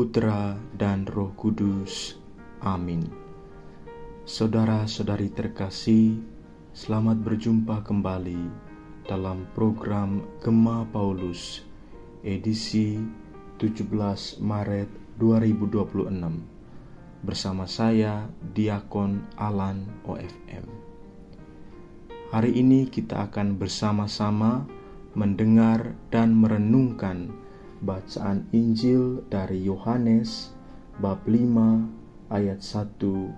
Putra, dan Roh Kudus. Amin. Saudara-saudari terkasih, selamat berjumpa kembali dalam program Gema Paulus, edisi 17 Maret 2026. Bersama saya, Diakon Alan OFM. Hari ini kita akan bersama-sama mendengar dan merenungkan bacaan Injil dari Yohanes bab 5 ayat 1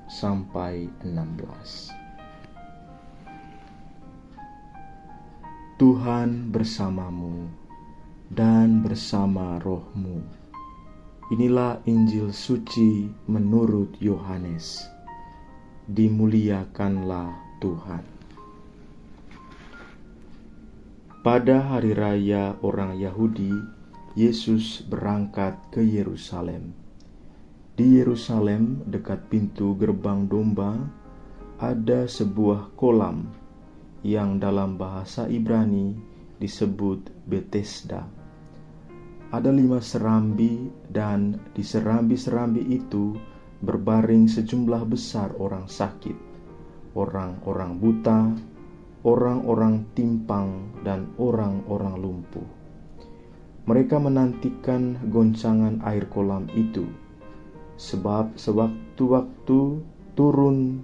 sampai 16. Tuhan bersamamu dan bersama rohmu. Inilah Injil suci menurut Yohanes. Dimuliakanlah Tuhan. Pada hari raya orang Yahudi, Yesus berangkat ke Yerusalem. Di Yerusalem, dekat pintu gerbang domba, ada sebuah kolam yang dalam bahasa Ibrani disebut Betesda. Ada 5 serambi, dan di serambi-serambi itu berbaring sejumlah besar orang sakit, orang-orang buta, orang-orang timpang, dan orang-orang lumpuh. Mereka menantikan goncangan air kolam itu, sebab sewaktu-waktu turun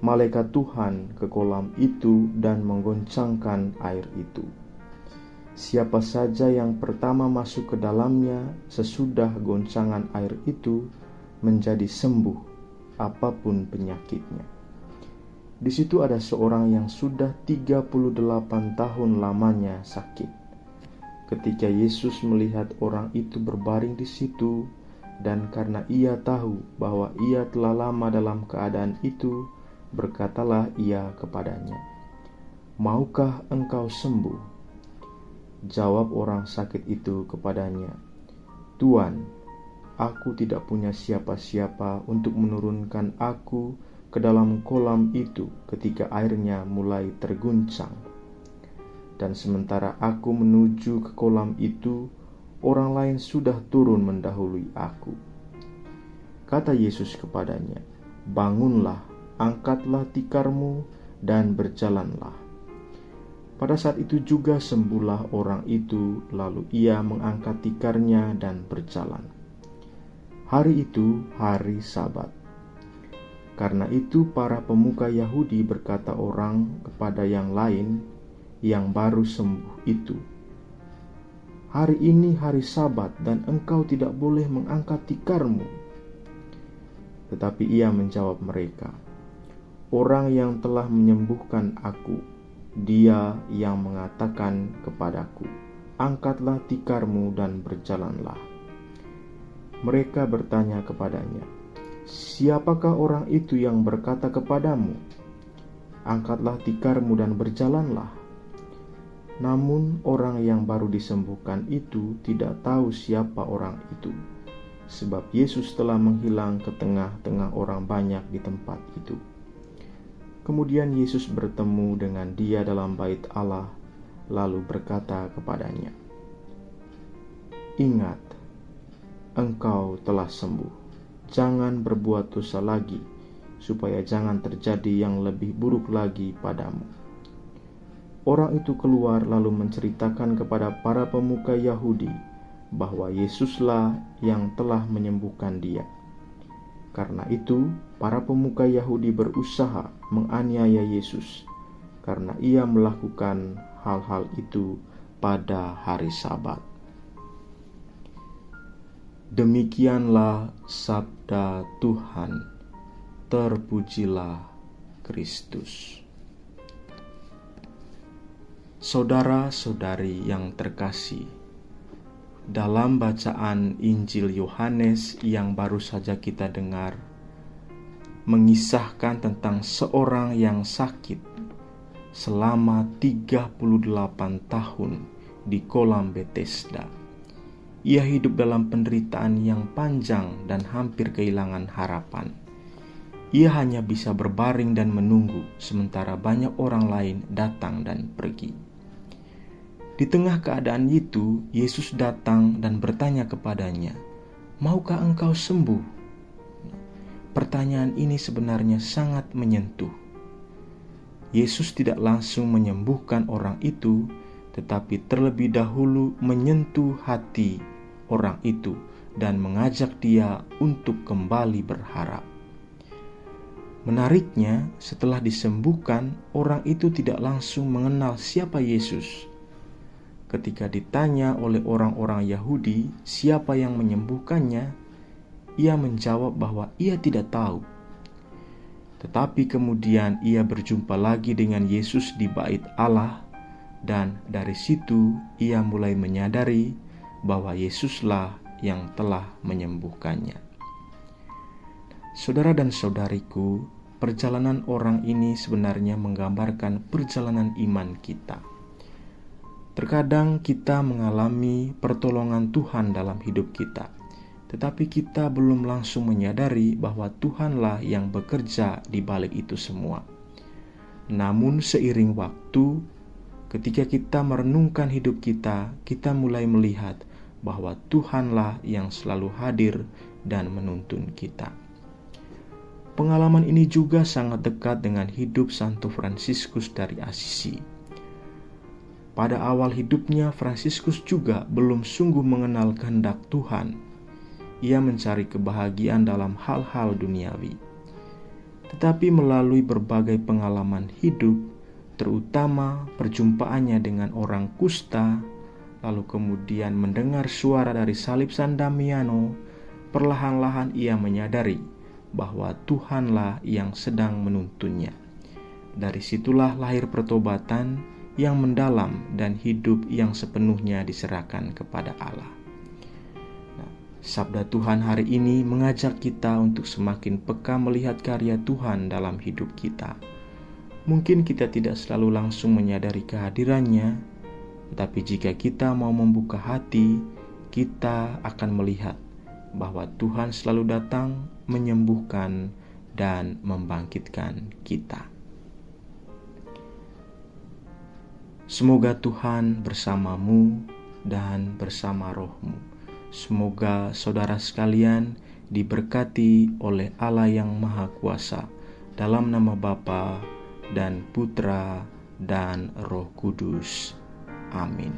malaikat Tuhan ke kolam itu dan menggoncangkan air itu. Siapa saja yang pertama masuk ke dalamnya sesudah goncangan air itu menjadi sembuh apapun penyakitnya. Di situ ada seorang yang sudah 38 tahun lamanya sakit. Ketika Yesus melihat orang itu berbaring di situ, dan karena ia tahu bahwa ia telah lama dalam keadaan itu, berkatalah ia kepadanya, "Maukah engkau sembuh?" Jawab orang sakit itu kepadanya, "Tuan, aku tidak punya siapa-siapa untuk menurunkan aku ke dalam kolam itu ketika airnya mulai terguncang. Dan sementara aku menuju ke kolam itu, orang lain sudah turun mendahului aku." Kata Yesus kepadanya, "Bangunlah, angkatlah tikarmu, dan berjalanlah." Pada saat itu juga sembuhlah orang itu, lalu ia mengangkat tikarnya dan berjalan. Hari itu hari Sabat. Karena itu para pemuka Yahudi berkata orang kepada yang lain yang baru sembuh itu, "Hari ini hari Sabat dan engkau tidak boleh mengangkat tikarmu." Tetapi ia menjawab mereka, "Orang yang telah menyembuhkan aku, dia yang mengatakan kepadaku, 'Angkatlah tikarmu dan berjalanlah.'" Mereka bertanya kepadanya, "Siapakah orang itu yang berkata kepadamu, 'Angkatlah tikarmu dan berjalanlah'?" Namun orang yang baru disembuhkan itu tidak tahu siapa orang itu, sebab Yesus telah menghilang ke tengah-tengah orang banyak di tempat itu. Kemudian Yesus bertemu dengan dia dalam bait Allah, lalu berkata kepadanya, "Ingat, engkau telah sembuh. Jangan berbuat dosa lagi, supaya jangan terjadi yang lebih buruk lagi padamu." Orang itu keluar lalu menceritakan kepada para pemuka Yahudi bahwa Yesuslah yang telah menyembuhkan dia. Karena itu, para pemuka Yahudi berusaha menganiaya Yesus, karena ia melakukan hal-hal itu pada hari Sabat. Demikianlah sabda Tuhan. Terpujilah Kristus. Saudara-saudari yang terkasih, dalam bacaan Injil Yohanes yang baru saja kita dengar, mengisahkan tentang seorang yang sakit selama 38 tahun di kolam Betesda. Ia hidup dalam penderitaan yang panjang dan hampir kehilangan harapan. Ia hanya bisa berbaring dan menunggu, sementara banyak orang lain datang dan pergi. Di tengah keadaan itu, Yesus datang dan bertanya kepadanya, "Maukah engkau sembuh?" Pertanyaan ini sebenarnya sangat menyentuh. Yesus tidak langsung menyembuhkan orang itu, tetapi terlebih dahulu menyentuh hati orang itu dan mengajak dia untuk kembali berharap. Menariknya, setelah disembuhkan, orang itu tidak langsung mengenal siapa Yesus. Ketika ditanya oleh orang-orang Yahudi siapa yang menyembuhkannya, ia menjawab bahwa ia tidak tahu. Tetapi kemudian ia berjumpa lagi dengan Yesus di bait Allah, dan dari situ ia mulai menyadari bahwa Yesuslah yang telah menyembuhkannya. Saudara dan saudariku, perjalanan orang ini sebenarnya menggambarkan perjalanan iman kita. Terkadang kita mengalami pertolongan Tuhan dalam hidup kita, tetapi kita belum langsung menyadari bahwa Tuhanlah yang bekerja di balik itu semua. Namun seiring waktu, ketika kita merenungkan hidup kita, kita mulai melihat bahwa Tuhanlah yang selalu hadir dan menuntun kita. Pengalaman ini juga sangat dekat dengan hidup Santo Fransiskus dari Assisi. Pada awal hidupnya, Fransiskus juga belum sungguh mengenal kehendak Tuhan. Ia mencari kebahagiaan dalam hal-hal duniawi. Tetapi melalui berbagai pengalaman hidup, terutama perjumpaannya dengan orang kusta, lalu kemudian mendengar suara dari salib San Damiano, perlahan-lahan ia menyadari bahwa Tuhanlah yang sedang menuntunnya. Dari situlah lahir pertobatan yang mendalam dan hidup yang sepenuhnya diserahkan kepada Allah. Sabda Tuhan hari ini mengajak kita untuk semakin peka melihat karya Tuhan dalam hidup kita. Mungkin kita tidak selalu langsung menyadari kehadirannya, tetapi jika kita mau membuka hati, kita akan melihat bahwa Tuhan selalu datang menyembuhkan dan membangkitkan kita. Semoga Tuhan bersamamu dan bersama rohmu. Semoga saudara sekalian diberkati oleh Allah yang Maha Kuasa, dalam nama Bapa dan Putra dan Roh Kudus. Amin.